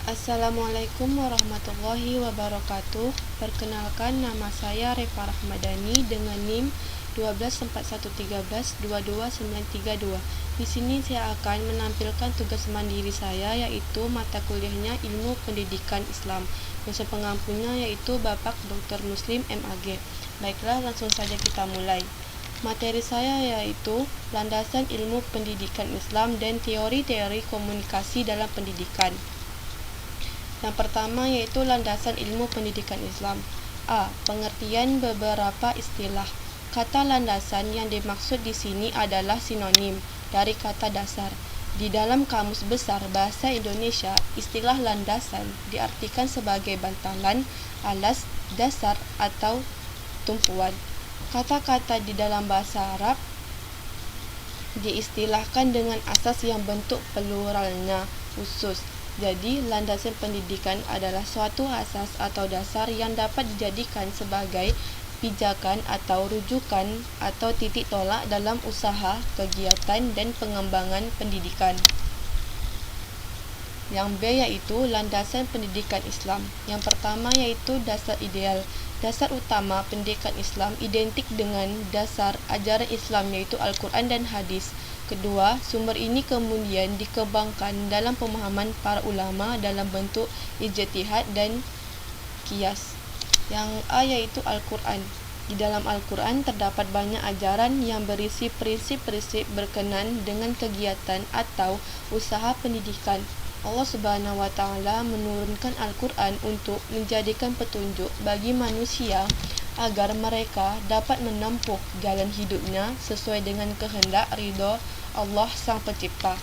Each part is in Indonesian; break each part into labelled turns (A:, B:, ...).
A: Assalamualaikum warahmatullahi wabarakatuh. Perkenalkan, nama saya Refa Rahmadani dengan NIM 124113222932. Di sini saya akan menampilkan tugas mandiri saya, yaitu mata kuliahnya Ilmu Pendidikan Islam. Dosen pengampunya yaitu Bapak Dr. Muslim MAG. Baiklah, langsung saja kita mulai. Materi saya yaitu landasan ilmu pendidikan Islam dan teori-teori komunikasi dalam pendidikan. Yang pertama yaitu landasan ilmu pendidikan Islam. A. Pengertian beberapa istilah. Kata landasan yang dimaksud di sini adalah sinonim dari kata dasar. Di dalam Kamus Besar Bahasa Indonesia, istilah landasan diartikan sebagai bantalan, alas, dasar, atau tumpuan. Kata-kata di dalam bahasa Arab diistilahkan dengan asas yang bentuk pluralnya khusus. Jadi, landasan pendidikan adalah suatu asas atau dasar yang dapat dijadikan sebagai pijakan atau rujukan atau titik tolak dalam usaha, kegiatan, dan pengembangan pendidikan. Yang B yaitu landasan pendidikan Islam. Yang pertama yaitu dasar ideal. Dasar utama pendidikan Islam identik dengan dasar ajaran Islam yaitu Al-Quran dan Hadis. Kedua, sumber ini kemudian dikembangkan dalam pemahaman para ulama dalam bentuk ijtihad dan qiyas. Yang A yaitu Al-Quran. Di dalam Al-Quran terdapat banyak ajaran yang berisi prinsip-prinsip berkenaan dengan kegiatan atau usaha pendidikan. Allah Subhanahu wa Ta'ala menurunkan Al-Quran untuk menjadikan petunjuk bagi manusia agar mereka dapat menempuh jalan hidupnya sesuai dengan kehendak ridho Allah Sang Pencipta.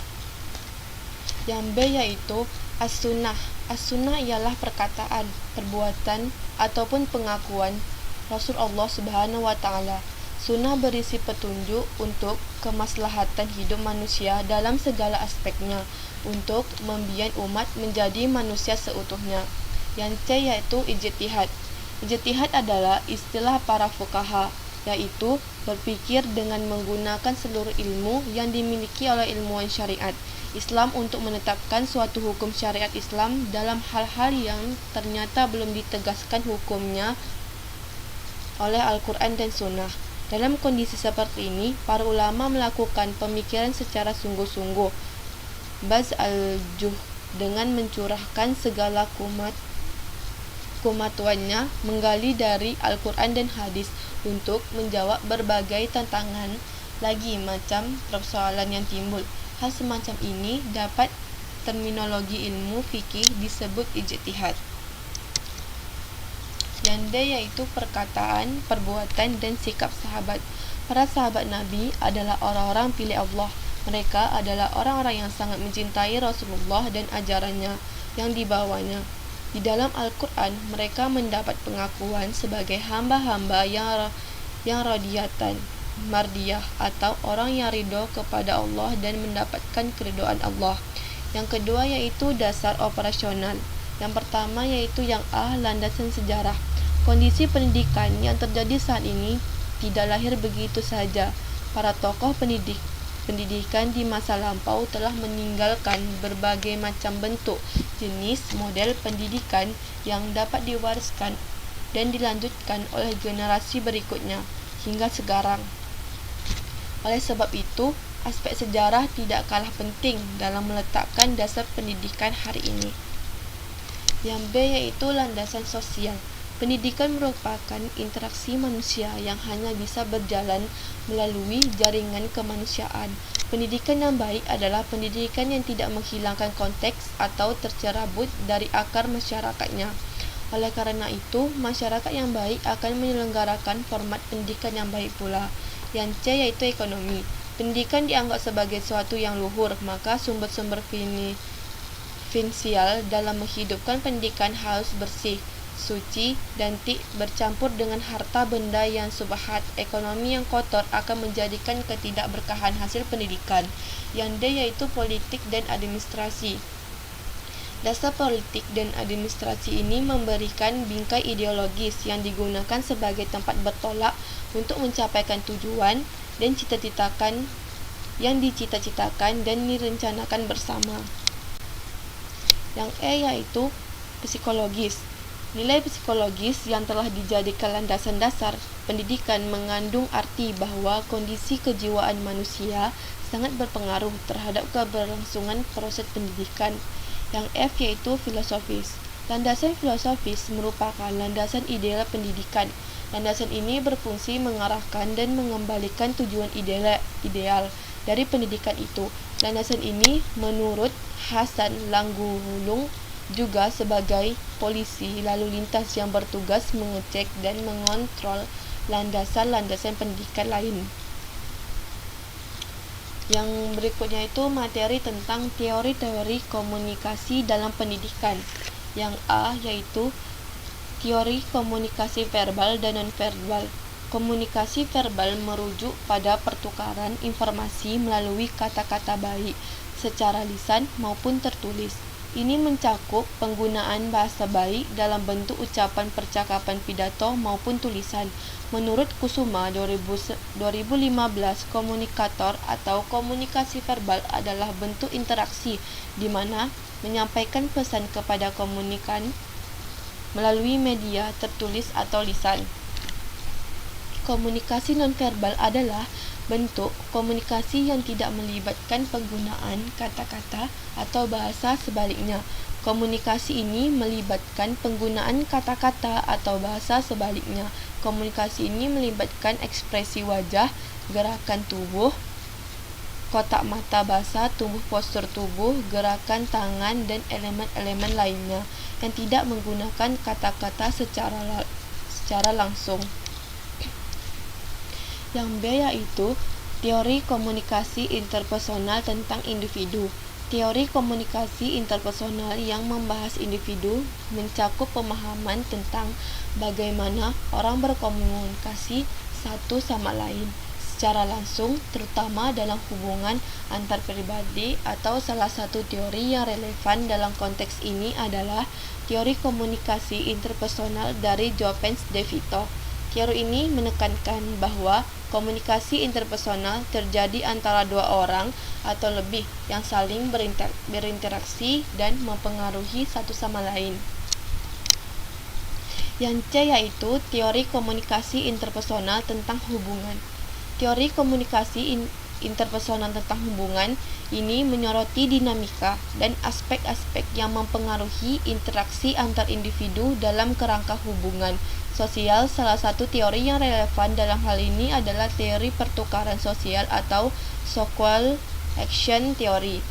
A: Yang B yaitu As-Sunnah. As-Sunnah ialah perkataan, perbuatan, ataupun pengakuan Rasul Allah Subhanahu wa Ta'ala. Sunnah berisi petunjuk untuk kemaslahatan hidup manusia dalam segala aspeknya, untuk membimbing umat menjadi manusia seutuhnya. Yang C yaitu ijtihad. Ijtihad adalah istilah para fuqaha, yaitu berpikir dengan menggunakan seluruh ilmu yang dimiliki oleh ilmuwan syariat Islam untuk menetapkan suatu hukum syariat Islam dalam hal-hal yang ternyata belum ditegaskan hukumnya oleh Al-Quran dan Sunnah. Dalam kondisi seperti ini, para ulama melakukan pemikiran secara sungguh-sungguh, baz al-juh, dengan mencurahkan segala kemampuannya menggali dari Al-Quran dan Hadis untuk menjawab berbagai tantangan lagi macam persoalan yang timbul. Hal semacam ini dapat terminologi ilmu fikih disebut ijtihad. Yang D yaitu perkataan, perbuatan, dan sikap sahabat. Para sahabat Nabi adalah orang-orang pilih Allah. Mereka adalah orang-orang yang sangat mencintai Rasulullah dan ajarannya yang dibawanya. Di dalam Al-Quran, mereka mendapat pengakuan sebagai hamba-hamba yang radiyatan, mardiyah, atau orang yang ridho kepada Allah dan mendapatkan keridhaan Allah. Yang kedua yaitu dasar operasional. Yang pertama yaitu yang A, landasan sejarah. Kondisi pendidikan yang terjadi saat ini tidak lahir begitu saja. Para tokoh pendidikan di masa lampau telah meninggalkan berbagai macam bentuk, jenis, model pendidikan yang dapat diwariskan dan dilanjutkan oleh generasi berikutnya hingga sekarang. Oleh sebab itu, aspek sejarah tidak kalah penting dalam meletakkan dasar pendidikan hari ini. Yang B yaitu landasan sosial. Pendidikan merupakan interaksi manusia yang hanya bisa berjalan melalui jaringan kemanusiaan. Pendidikan yang baik adalah pendidikan yang tidak menghilangkan konteks atau tercerabut dari akar masyarakatnya. Oleh karena itu, masyarakat yang baik akan menyelenggarakan format pendidikan yang baik pula. Yang C yaitu ekonomi. Pendidikan dianggap sebagai sesuatu yang luhur, maka sumber-sumber finansial dalam menghidupkan pendidikan harus bersih, suci, dan tidak bercampur dengan harta benda yang subhat. Ekonomi yang kotor akan menjadikan ketidakberkahan hasil pendidikan. Yang D yaitu politik dan administrasi. Dasar politik dan administrasi ini memberikan bingkai ideologis yang digunakan sebagai tempat bertolak untuk mencapaikan tujuan dan cita-citakan yang dicita-citakan dan direncanakan bersama. Yang E yaitu psikologis. Nilai psikologis yang telah dijadikan landasan dasar pendidikan mengandung arti bahwa kondisi kejiwaan manusia sangat berpengaruh terhadap keberlangsungan proses pendidikan. Yang F yaitu filosofis. Landasan filosofis merupakan landasan ideal pendidikan. Landasan ini berfungsi mengarahkan dan mengembalikan tujuan ideal dari pendidikan itu. Landasan ini menurut Hasan Langgulung juga sebagai polisi lalu lintas yang bertugas mengecek dan mengontrol landasan-landasan pendidikan lain. Yang berikutnya itu materi tentang teori-teori komunikasi dalam pendidikan. Yang A yaitu teori komunikasi verbal dan nonverbal. Komunikasi verbal merujuk pada pertukaran informasi melalui kata-kata baik secara lisan maupun tertulis. Ini mencakup penggunaan bahasa baik dalam bentuk ucapan percakapan pidato maupun tulisan. Menurut Kusuma 2015, komunikator atau komunikasi verbal adalah bentuk interaksi di mana menyampaikan pesan kepada komunikan melalui media tertulis atau lisan. Komunikasi nonverbal adalah bentuk komunikasi yang tidak melibatkan penggunaan kata-kata atau bahasa sebaliknya. Komunikasi ini melibatkan penggunaan kata-kata atau bahasa sebaliknya. Komunikasi ini melibatkan ekspresi wajah, gerakan tubuh, kotak mata basah, tumbuh postur tubuh, gerakan tangan, dan elemen-elemen lainnya yang tidak menggunakan kata-kata secara langsung. Yang B yaitu teori komunikasi interpersonal tentang individu. Teori komunikasi interpersonal yang membahas individu mencakup pemahaman tentang bagaimana orang berkomunikasi satu sama lain secara langsung, terutama dalam hubungan antar pribadi, atau salah satu teori yang relevan dalam konteks ini adalah teori komunikasi interpersonal dari Jopens de Vito. Teori ini menekankan bahwa komunikasi interpersonal terjadi antara dua orang atau lebih yang saling berinteraksi dan mempengaruhi satu sama lain. Yang C yaitu teori komunikasi interpersonal tentang hubungan. Teori komunikasi interpersonal tentang hubungan ini menyoroti dinamika dan aspek-aspek yang mempengaruhi interaksi antar individu dalam kerangka hubungan sosial. Salah satu teori yang relevan dalam hal ini adalah teori pertukaran sosial atau social action theory.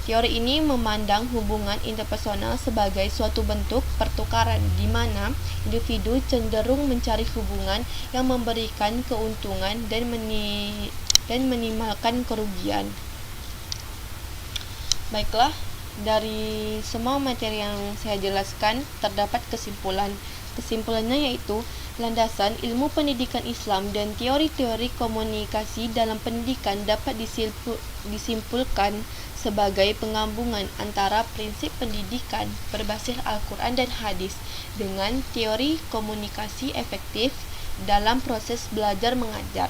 A: Teori ini memandang hubungan interpersonal sebagai suatu bentuk pertukaran di mana individu cenderung mencari hubungan yang memberikan keuntungan dan minimalkan kerugian. Baiklah, dari semua materi yang saya jelaskan terdapat kesimpulan. Kesimpulannya yaitu landasan ilmu pendidikan Islam dan teori-teori komunikasi dalam pendidikan dapat disimpulkan sebagai penggabungan antara prinsip pendidikan berbasis Al-Quran dan hadis dengan teori komunikasi efektif dalam proses belajar mengajar.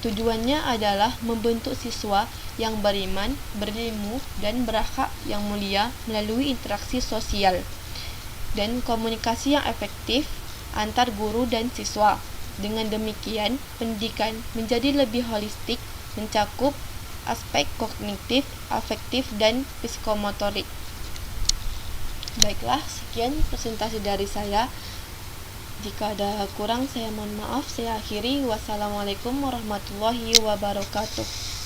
A: Tujuannya adalah membentuk siswa yang beriman, berilmu, dan berakhlak yang mulia melalui interaksi sosial dan komunikasi yang efektif antar guru dan siswa. Dengan demikian, pendidikan menjadi lebih holistik, mencakup aspek kognitif, afektif, dan psikomotorik. Baiklah, sekian presentasi dari saya. Jika ada kurang, saya mohon maaf. Saya akhiri. Wassalamualaikum warahmatullahi wabarakatuh.